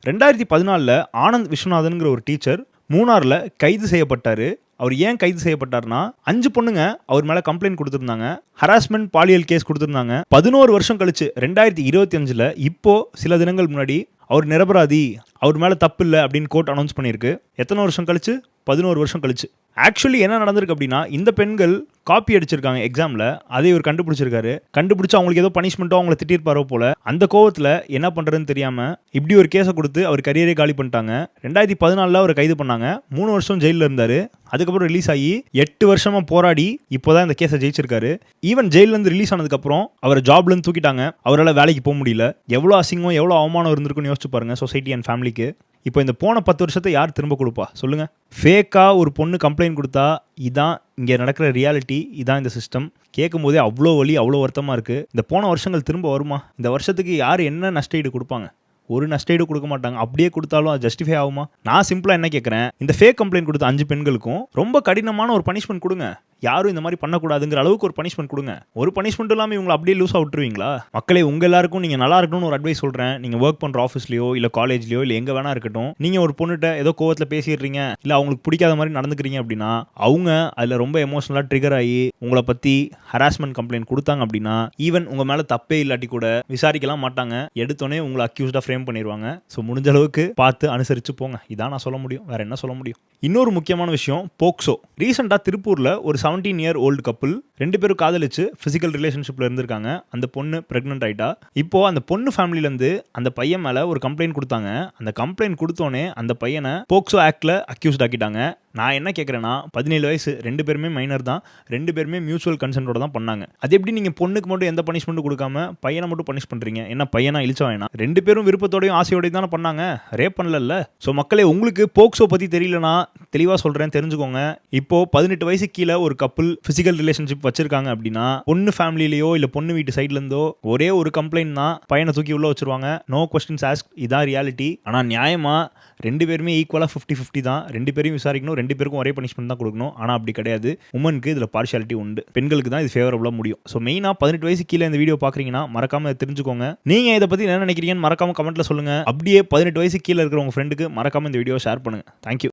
2014 ஆனந்த் விஸ்வநாதன்ங்கிற ஒரு டீச்சர் மூணார்ல கைது செய்யப்பட்டாரு. அவர் ஏன் கைது செய்யப்பட்டார்னா 5 பொண்ணுங்க அவர் மேல கம்ப்ளைண்ட் கொடுத்திருந்தாங்க. ஹராஸ்மெண்ட் பாலியல் கேஸ் கொடுத்திருந்தாங்க. 11 வருஷம் கழிச்சு 2025ல இப்போ சில தினங்கள் முன்னாடி அவர் நிரபராதி, அவர் மேல தப்பு இல்லை அப்படின்னு கோர்ட் அனௌன்ஸ் பண்ணியிருக்கு. எத்தனை வருஷம் கழிச்சு? 11 வருஷம் கழிச்சு. ஆக்சுவலி என்ன நடந்திருக்கு அப்படின்னா, இந்த பெண்கள் காப்பி அடிச்சிருக்காங்க எக்ஸாமில், அதை இவர் கண்டுபிடிச்சிருக்காரு. கண்டுபிடிச்சு அவங்களுக்கு ஏதோ பனிஷ்மெண்ட்டோ அவங்கள திட்டிருப்பாரோ போல. அந்த கோவத்தில் என்ன பண்ணுறதுன்னு தெரியாமல் இப்படி ஒரு கேஸை கொடுத்து அவர் கரியரே காலி பண்ணிட்டாங்க. 2014 அவர் கைது பண்ணாங்க. 3 வருஷம் ஜெயிலில் இருந்தார். அதுக்கப்புறம் ரிலீஸ் ஆகி 8 வருஷமாக போராடி இப்போதான் இந்த கேஸை ஜெயிச்சிருக்காரு. ஈவன் ஜெயிலேருந்து ரிலீஸ் ஆனதுக்கப்புறம் அவரை ஜாப்லேருந்து தூக்கிட்டாங்க. அவரால் வேலைக்கு போக முடியல. எவ்வளோ அசிங்கம், எவ்வளோ அவமானம் இருந்திருக்குன்னு யோசிச்சு பாருங்க சொசைட்டி அண்ட் ஃபேமிலிக்கு. இப்போ இந்த போன 10 வருஷத்தை யார் திரும்ப கொடுப்பா சொல்லுங்க? ஃபேக்காக ஒரு பொண்ணு கம்ப்ளைண்ட் கொடுத்தா இதான் இங்கே நடக்கிற ரியாலிட்டி, இதான் இந்த சிஸ்டம். கேட்கும் போதே அவ்வளோ வலி, அவ்வளோ வருத்தமாக இருக்குது. இந்த போன வருஷங்கள் திரும்ப வருமா? இந்த வருஷத்துக்கு யார் என்ன நஷ்டஈடு கொடுப்பாங்க? ஒரு நஷ்டஈடு கொடுக்க மாட்டாங்க. அப்படியே கொடுத்தாலும் அது ஜஸ்டிஃபை ஆகுமா? நான் சிம்பிளாக என்ன கேட்குறேன், இந்த ஃபேக் கம்ப்ளைண்ட் கொடுத்த 5 பெண்களுக்கும் ரொம்ப கடினமான ஒரு பனிஷ்மெண்ட் கொடுங்க. யாரும் இந்த மாதிரி பண்ணக்கூடாதுங்கிற அளவுக்கு ஒரு பனிஷ்மெண்ட் கொடுங்க. ஒரு பனிஷ்மெண்ட் இல்லாமல் இவங்களை அப்படியே லூஸாக விட்டுருவீங்களா? மக்களே, உங்கள் எல்லாருக்கும் நீங்கள் நல்லா இருக்கணும்னு ஒரு அட்வைஸ் சொல்கிறேன். நீங்கள் ஒர்க் பண்ணுற ஆஃபீஸ்லையோ இல்லை காலேஜ்லையோ இல்லை எங்கே வேணா இருக்கட்டும், நீங்கள் ஒரு பொண்ணுகிட்ட ஏதோ கோவத்தில் பேசிடுறீங்க, இல்லை அவங்களுக்கு பிடிக்காத மாதிரி நடந்துக்கிறீங்க அப்படின்னா, அவங்க அதில் ரொம்ப எமோஷனலாக ட்ரிகர் ஆகி உங்களை பற்றி ஹராஸ்மெண்ட் கம்ப்ளைண்ட் கொடுத்தாங்க அப்படின்னா, ஈவன் உங்கள் மேலே தப்பே இல்லாட்டி கூட விசாரிக்கலாம் மாட்டாங்க. எடுத்தோடனே உங்களை அக்யூஸ்டாக ஃப்ரேம் பண்ணிடுவாங்க. ஸோ முடிஞ்ச அளவுக்கு பார்த்து அனுசரித்து போங்க. இதான் நான் சொல்ல முடியும். வேறு என்ன சொல்ல முடியும்? இன்னொரு முக்கியமான விஷயம், போக்சோ. ரீசெண்டாக திருப்பூரில் ஒரு 17 இயர் ஓல்டு கப்புள் 2 பேரும் காதலிச்சு ஃபிசிக்கல் ரிலேஷன்ஷிப்பில் இருந்திருக்காங்க. அந்த பொண்ணு ப்ரெக்னென்ட் ஆகிட்டா. இப்போது அந்த பொண்ணு ஃபேமிலியிலேருந்து அந்த பையன் மேலே ஒரு கம்ப்ளைண்ட் கொடுத்தாங்க. அந்த கம்ப்ளைண்ட் கொடுத்தோன்னே அந்த பையனை போக்சோ ஆக்டில் அக்யூஸ்ட் ஆக்கிட்டாங்க. நான் என்ன கேட்குறேன்னா, 17 வயசு, 2 பேருமே மைனர் தான், 2 பேருமே மியூச்சுவல் கன்சென்ட்டோட தான் பண்ணாங்க. அது எப்படி நீங்கள் பொண்ணுக்கு மட்டும் எந்த பனிஷ்மெண்ட்டும் கொடுக்காம பையனை மட்டும் பனிஷ் பண்ணுறீங்க? என்ன பையனா இழிச்சா வேணா? 2 பேரும் விருப்பத்தோடையும் ஆசையோடையும் தானே பண்ணாங்க, ரேப் பண்ணல. ஸோ மக்களே, உங்களுக்கு போக்சோ பற்றி தெரியலனா தெளிவாக சொல்கிறேன், தெரிஞ்சுக்கோங்க. இப்போது 18 வயசு கீழே ஒரு கப்புள் ஃபிசிக்கல் ரிலேஷன்ஷிப் வச்சிருக்காங்க அப்படின்னா, பொண்ணு ஃபேமிலியிலையோ இல்லை பொண்ணு வீட்டு சைட்லேருந்தோ ஒரே ஒரு கம்ப்ளைண்ட் தான் பையனை தூக்கி உள்ளே வச்சிருவாங்க. No questions ask. இதான் ரியாலிட்டி. ஆனால் நியாயமாக 2 பேருமே ஈக்குவலாக 50-50 தான். 2 பேரையும் விசாரிக்கணும், 2 பேருக்கும் ஒரே பனிஷ்மெண்ட் தான் கொடுக்கணும். ஆனால் அப்படி கிடையாது. உமனுக்கு இதில் பார்ஷியாலிட்டி உண்டு. பெண்களுக்கு தான் இது ஃபேவரபுளாக முடியும். ஸோ மெயினாக 18 வயசு கீழே இந்த வீடியோ பார்க்குறீங்கன்னா மறக்காம தெரிஞ்சுக்கோங்க. நீங்கள் இதை பற்றி என்ன நினைக்கிறீங்கன்னு மறக்காம கமெண்ட்டில் சொல்லுங்கள். அப்படியே 18 வயசு கீழே இருக்கிற உங்கள் ஃப்ரெண்டுக்கு மறக்காம இந்த வீடியோ ஷேர் பண்ணுங்கள். தேங்க்யூ.